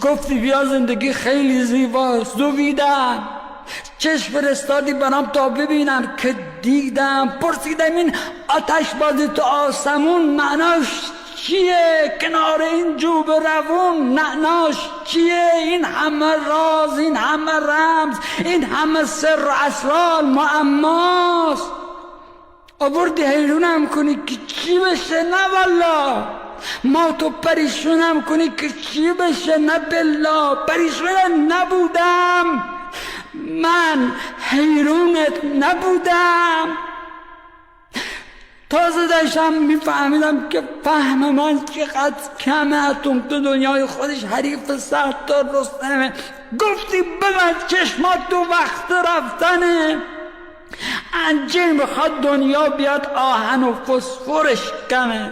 گفتی بیا زندگی خیلی زیباست، دویدم، چشم فرستادی برام تا ببینم که دیدم. پرسیدم این آتش بازی تو آسمون معناش چیه؟ کنار این جوب روون معناش چیه؟ این همه راز، این همه رمز، این همه سر و اسرار معماست. آوردی حیرونم کنی که چی بشه؟ نه والا. ما تو پریشونم کنی که چی بشه؟ نه بالله. پریشون نبودم، من حیرونت نبودم. تازه داشتم میفهمیدم که فهم من چقدر کمه. اتم تو دنیای خودش حریف 100 تا رستمه. گفتی ببند چشمات تو وقت رفتنه. انجیر میخواد دنیا بیاد آهن و فسفرش کمه.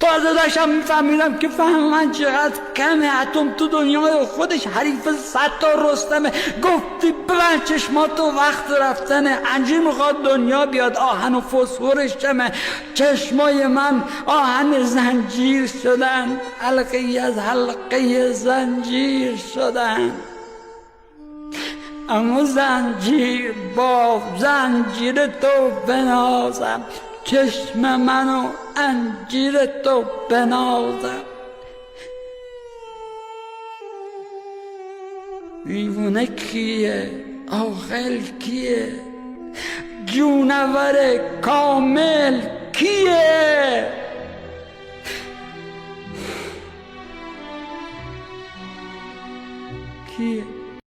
تازه داشتم میفهمیدم که فهم من چقدر کمه. اتم تو دنیای خودش حریف 100 تا رستمه. گفتی ببند چشماتو وقت رفتنه. انجیر میخواد دنیا بیاد آهن و فسفرش کمه. چشمای من آهن زنجیر شدن، حلقه از حلقه زنجیر شدن. اما زنجیر با زنجیر تو بنازم، چشم منو انجیر تو بنازم. دیوونه کیه؟ عاقل کیه؟ جونور کامل کیه؟ کیه؟